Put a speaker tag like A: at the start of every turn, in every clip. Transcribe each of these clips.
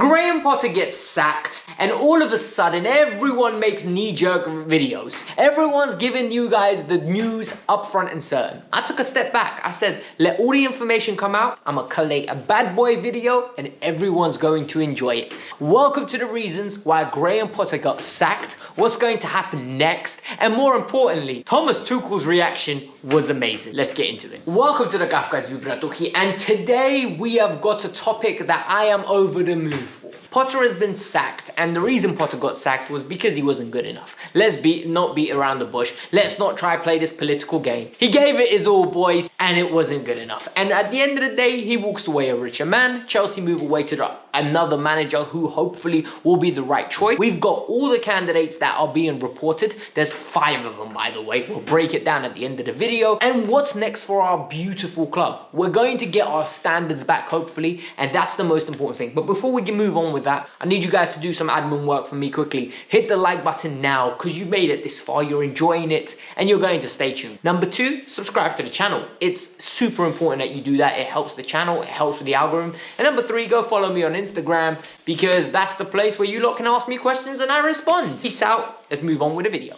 A: Graham Potter gets sacked, and all of a sudden everyone makes knee-jerk videos. Everyone's giving you guys the news up front and certain. I took a step back. I said, let all the information come out. I'm gonna collate a bad boy video and everyone's going to enjoy it. Welcome to the reasons why Graham Potter got sacked, what's going to happen next, and more importantly, Thomas Tuchel's reaction was amazing. Let's get into it. Welcome to the Kavkas View, and today we have got a topic that I am over the moon for. Potter has been sacked, and the reason Potter got sacked was because he wasn't good enough. Let's not beat around the bush. Let's not try play this political game. He gave it his all, boys, and it wasn't good enough. And at the end of the day, he walks away a richer man. Chelsea move away to another manager who hopefully will be the right choice. We've got all the candidates that are being reported. There's 5 of them, by the way. We'll break it down at the end of the video. And what's next for our beautiful club? We're going to get our standards back, hopefully, and that's the most important thing. But before we can move on with that, I need you guys to do some admin work for me quickly. Hit the like button now, because you've made it this far, you're enjoying it, and you're going to stay tuned. Number 2, subscribe to the channel. It's super important that you do that. It helps the channel, it helps with the algorithm. And number 3, go follow me on Instagram, because that's the place where you lot can ask me questions and I respond. Peace out. Let's move on with the video.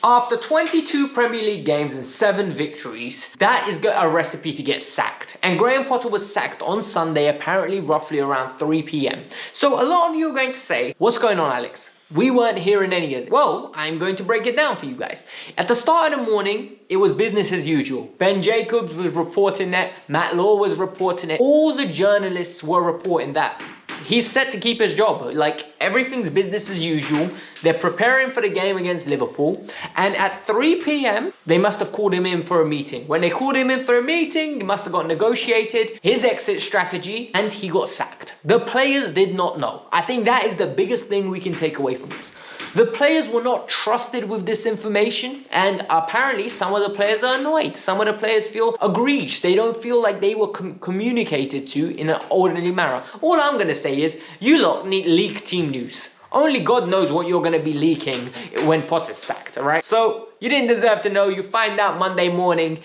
A: After 22 Premier League games and 7 victories, that is a recipe to get sacked. And Graham Potter was sacked on Sunday, apparently roughly around 3 p.m. So a lot of you are going to say, what's going on, Alex? We weren't hearing any of it. Well, I'm going to break it down for you guys. At the start of the morning, it was business as usual. Ben Jacobs was reporting that. Matt Law was reporting it. All the journalists were reporting that. He's set to keep his job. Like, everything's business as usual. They're preparing for the game against Liverpool. And at 3 p.m, they must have called him in for a meeting. When they called him in for a meeting, he must have got negotiated his exit strategy, and he got sacked. The players did not know. I think that is the biggest thing we can take away from this. The players were not trusted with this information, and apparently some of the players are annoyed. Some of the players feel aggrieved. They don't feel like they were communicated to in an ordinary manner. All I'm going to say is, you lot need leak team news. Only God knows what you're going to be leaking when Potter's sacked, alright? So, you didn't deserve to know. You find out Monday morning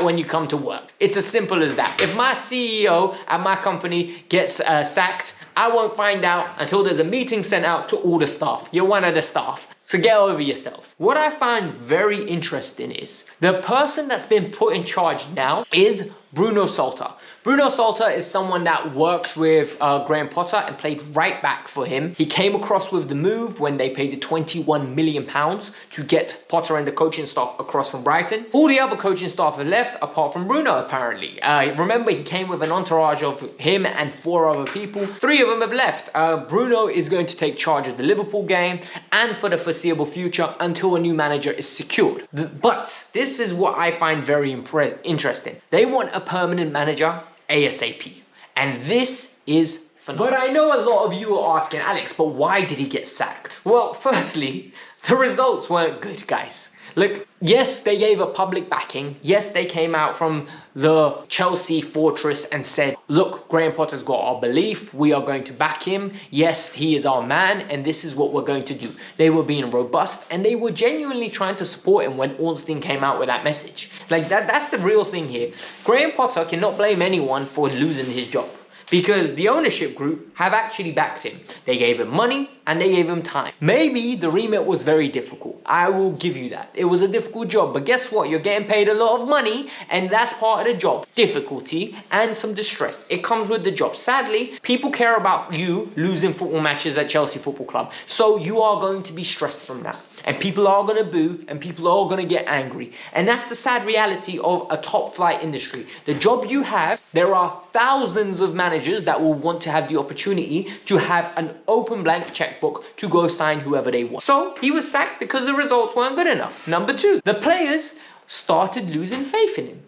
A: when you come to work. It's as simple as that. If my CEO at my company gets sacked, I won't find out until there's a meeting sent out to all the staff. You're one of the staff. So get over yourselves. What I find very interesting is the person that's been put in charge now is Bruno Salter. Bruno Salter is someone that works with Graham Potter and played right back for him. He came across with the move when they paid the £21 million to get Potter and the coaching staff across from Brighton. All the other coaching staff have left apart from Bruno, apparently. Remember, he came with an entourage of him and 4 other people. 3 of them have left. Bruno is going to take charge of the Liverpool game and for the foreseeable future until a new manager is secured. But this is what I find very interesting. They want a permanent manager ASAP. And this is phenomenal. But I know a lot of you are asking, Alex, but why did he get sacked? Well, firstly, the results weren't good, guys. Look, yes, they gave a public backing. Yes, they came out from the Chelsea fortress and said, look, Graham Potter's got our belief. We are going to back him. Yes, he is our man, and this is what we're going to do. They were being robust, and they were genuinely trying to support him when Ornstein came out with that message. Like, that's the real thing here. Graham Potter cannot blame anyone for losing his job, because the ownership group have actually backed him. They gave him money and they gave him time. Maybe the remit was very difficult. I will give you that. It was a difficult job, but guess what? You're getting paid a lot of money, and that's part of the job. Difficulty and some distress. It comes with the job. Sadly, people care about you losing football matches at Chelsea Football Club. So you are going to be stressed from that. And people are going to boo, and people are going to get angry. And that's the sad reality of a top flight industry. The job you have, there are thousands of managers that will want to have the opportunity to have an open blank checkbook to go sign whoever they want. So he was sacked because the results weren't good enough. Number 2, the players started losing faith in him.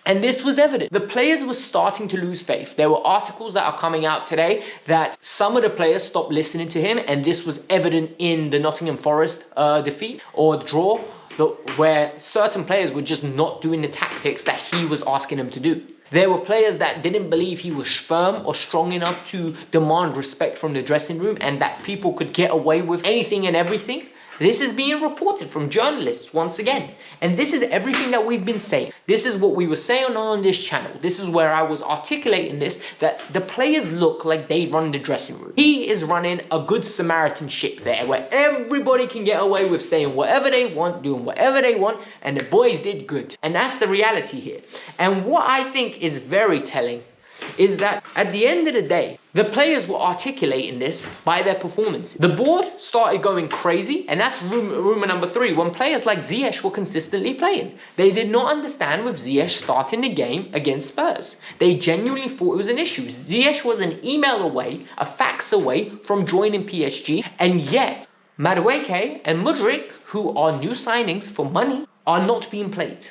A: And this was evident. The players were starting to lose faith. There were articles that are coming out today that some of the players stopped listening to him, and this was evident in the Nottingham Forest defeat or draw, where certain players were just not doing the tactics that he was asking them to do. There were players that didn't believe he was firm or strong enough to demand respect from the dressing room, and that people could get away with anything and everything. This is being reported from journalists once again. And this is everything that we've been saying. This is what we were saying on this channel. This is where I was articulating this, that the players look like they run the dressing room. He is running a good Samaritan ship there, where everybody can get away with saying whatever they want, doing whatever they want, and the boys did good. And that's the reality here. And what I think is very telling is that at the end of the day, the players were articulating this by their performance. The board started going crazy, and that's rumor number 3, when players like Ziyech were consistently playing. They did not understand with Ziyech starting the game against Spurs. They genuinely thought it was an issue. Ziyech was an email away, a fax away from joining PSG, and yet Madueke and Mudryk, who are new signings for money, are not being played.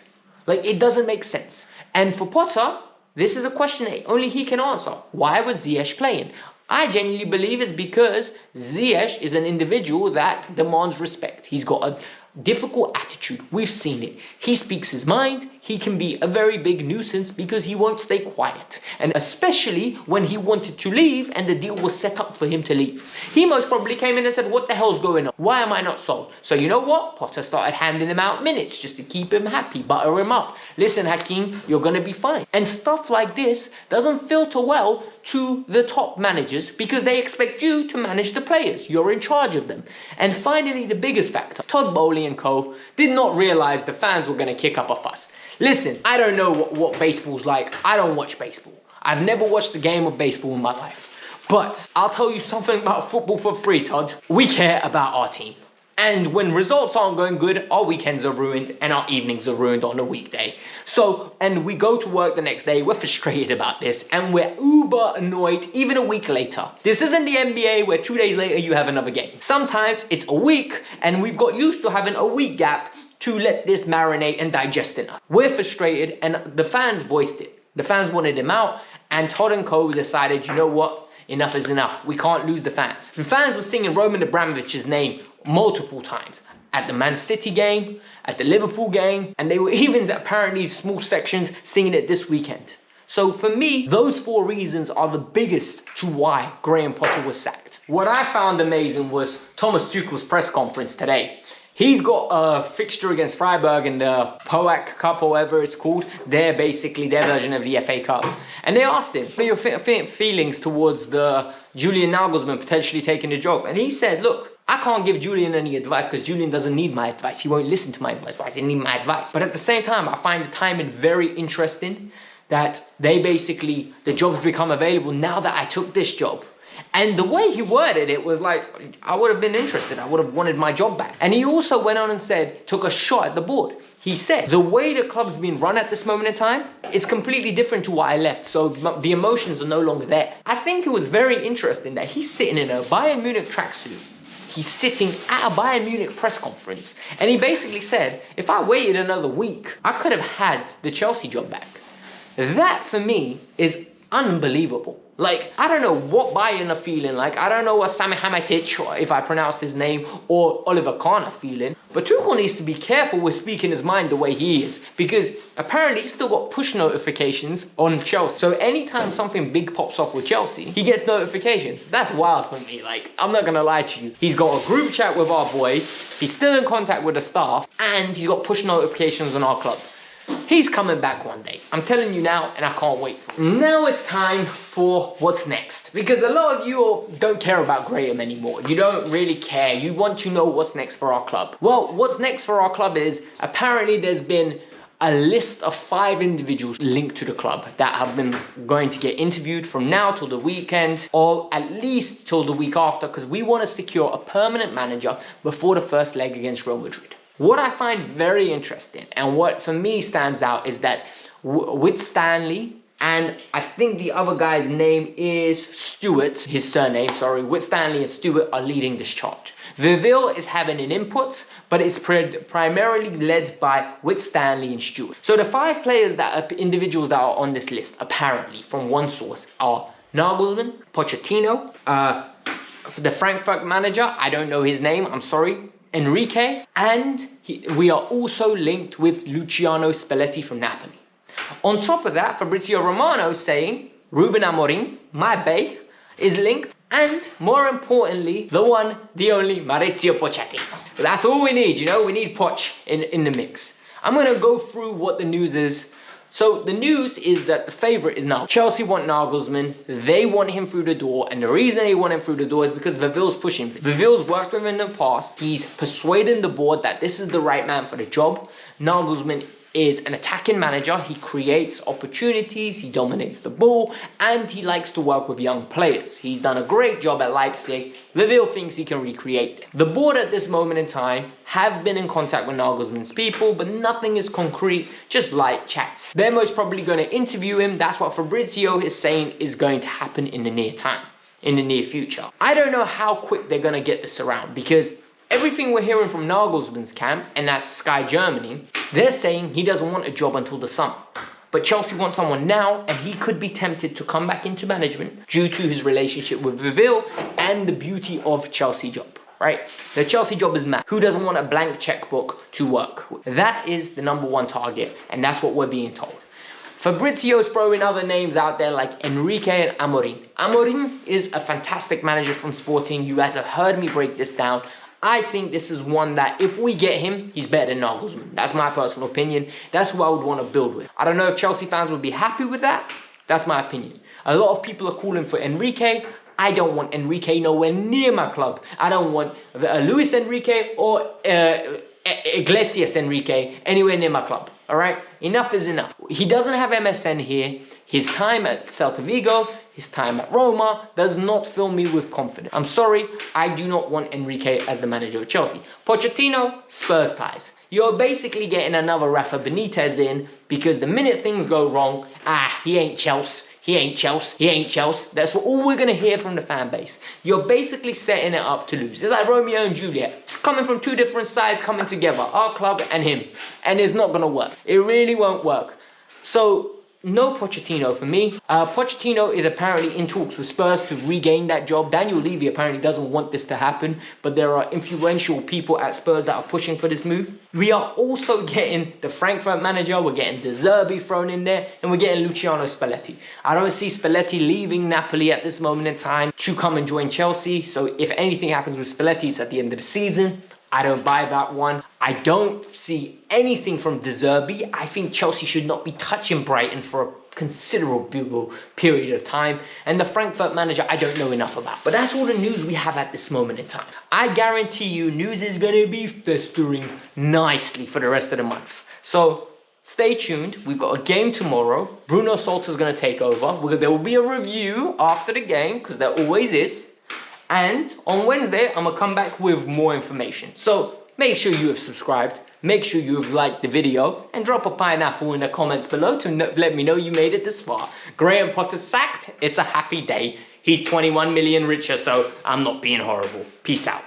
A: Like, it doesn't make sense. And for Potter, this is a question that only he can answer. Why was Ziyech playing? I genuinely believe it's because Ziyech is an individual that demands respect. He's got a difficult attitude. We've seen it. He speaks his mind. He can be a very big nuisance because he won't stay quiet. And especially when he wanted to leave and the deal was set up for him to leave. He most probably came in and said, what the hell's going on? Why am I not sold? So you know what? Potter started handing him out minutes just to keep him happy, butter him up. Listen, Hakim, you're going to be fine. And stuff like this doesn't filter well to the top managers because they expect you to manage the players. You're in charge of them. And finally, the biggest factor, Todd Bowley and co. did not realize the fans were going to kick up a fuss. Listen, I don't know what baseball's like. I don't watch baseball. I've never watched a game of baseball in my life. But I'll tell you something about football for free, Todd. We care about our team. And when results aren't going good, our weekends are ruined and our evenings are ruined on a weekday. So, and we go to work the next day, we're frustrated about this and we're uber annoyed even a week later. This isn't the NBA where 2 days later you have another game. Sometimes it's a week and we've got used to having a week gap to let this marinate and digest in us. We're frustrated and the fans voiced it. The fans wanted him out and Todd and co decided, you know what? Enough is enough. We can't lose the fans. The fans were singing Roman Abramovich's name multiple times. At the Man City game, at the Liverpool game, and they were even apparently small sections singing it this weekend. So for me, those 4 reasons are the biggest to why Graham Potter was sacked. What I found amazing was Thomas Tuchel's press conference today. He's got a fixture against Freiburg in the POAC Cup or whatever it's called. They're basically their version of the FA Cup. And they asked him, what are your feelings towards the Julian Nagelsmann potentially taking the job? And he said, look, I can't give Julian any advice because Julian doesn't need my advice. He won't listen to my advice. Why does he need my advice? But at the same time, I find the timing very interesting that the job has become available now that I took this job. And the way he worded it was like, I would have been interested. I would have wanted my job back. And he also went on and took a shot at the board. He said, the way the club's been run at this moment in time, it's completely different to what I left. So the emotions are no longer there. I think it was very interesting that he's sitting in a Bayern Munich tracksuit. He's sitting at a Bayern Munich press conference. And he basically said, if I waited another week, I could have had the Chelsea job back. That for me is unbelievable. Like, I don't know what Bayern are feeling like. I don't know what Sami Hamatic, if I pronounced his name, or Oliver Kahn are feeling. But Tuchel needs to be careful with speaking his mind the way he is. Because apparently he's still got push notifications on Chelsea. So anytime something big pops up with Chelsea, he gets notifications. That's wild for me. Like, I'm not going to lie to you. He's got a group chat with our boys. He's still in contact with the staff. And he's got push notifications on our club. He's coming back one day. I'm telling you now, and I can't wait for it. Now it's time for what's next. Because a lot of you don't care about Graham anymore. You don't really care. You want to know what's next for our club. Well, what's next for our club is, apparently there's been a list of 5 individuals linked to the club that have been going to get interviewed from now till the weekend, or at least till the week after, because we want to secure a permanent manager before the first leg against Real Madrid. What I find very interesting and what for me stands out is that with Stanley, and I think the other guy's name is Stewart, his surname, sorry, with Stanley and Stewart are leading this charge. Viville is having an input, but it's primarily led by Whit Stanley and Stewart. So the 5 players that are individuals that are on this list, apparently from one source, are Nagelsmann, Pochettino, the Frankfurt manager, I don't know his name, I'm sorry, Enrique, and we are also linked with Luciano Spalletti from Napoli. On top of that, Fabrizio Romano is saying Ruben Amorim, my bae, is linked, And more importantly, the one, the only Maurizio Pochettino. That's all we need, you know, we need Poch in the mix. I'm gonna go through what the news is. So the news is that the favorite is now Chelsea want Nagelsmann. They want him through the door, and the reason they want him through the door is because Viville's pushing. Viville's worked with him in the past. He's persuading the board that this is the right man for the job. Nagelsmann is an attacking manager. He creates opportunities, he dominates the ball, and he likes to work with young players. He's done a great job at Leipzig. Viville thinks he can recreate it. The board at this moment in time have been in contact with Nagelsmann's people, but nothing is concrete, just light chats. They're most probably going to interview him. That's what Fabrizio is saying is going to happen in the near time, in the near future. I don't know how quick they're going to get this around, because everything we're hearing from Nagelsmann's camp, and that's Sky Germany, they're saying he doesn't want a job until the summer. But Chelsea wants someone now, and he could be tempted to come back into management due to his relationship with Viville and the beauty of Chelsea job, right? The Chelsea job is mad. Who doesn't want a blank checkbook to work with? That is the #1 target, and that's what we're being told. Fabrizio's throwing other names out there like Enrique and Amorim. Amorim is a fantastic manager from Sporting. You guys have heard me break this down. I think this is one that if we get him, he's better than Nagelsmann. That's my personal opinion. That's who I would want to build with. I don't know if Chelsea fans would be happy with that. That's my opinion. A lot of people are calling for Enrique. I don't want Enrique nowhere near my club. I don't want Luis Enrique or Iglesias Enrique anywhere near my club. All right? Enough is enough. He doesn't have MSN here. His time at Celta Vigo, his time at Roma does not fill me with confidence. I'm sorry, I do not want Enrique as the manager of Chelsea. Pochettino, Spurs ties. You're basically getting another Rafa Benitez in, because the minute things go wrong, he ain't Chelsea. He ain't Chelsea. He ain't Chelsea. That's all we're going to hear from the fan base. You're basically setting it up to lose. It's like Romeo and Juliet. It's coming from two different sides coming together. Our club and him. And it's not going to work. It really won't work. So, no Pochettino for me. Pochettino is apparently in talks with Spurs to regain that job. Daniel Levy apparently doesn't want this to happen, but there are influential people at Spurs that are pushing for this move. We are also getting the Frankfurt manager, we're getting De Zerbi thrown in there, and we're getting Luciano Spalletti. I don't see Spalletti leaving Napoli at this moment in time to come and join Chelsea, so if anything happens with Spalletti, it's at the end of the season. I don't buy that one. I don't see anything from De Zerbi. I think Chelsea should not be touching Brighton for a considerable period of time. And the Frankfurt manager, I don't know enough about. But that's all the news we have at this moment in time. I guarantee you, news is going to be festering nicely for the rest of the month. So stay tuned. We've got a game tomorrow. Bruno Salter's going to take over. There will be a review after the game, because there always is. And on Wednesday, I'm going to come back with more information. So make sure you have subscribed. Make sure you have liked the video. And drop a pineapple in the comments below to let me know you made it this far. Graham Potter sacked. It's a happy day. He's 21 million richer, so I'm not being horrible. Peace out.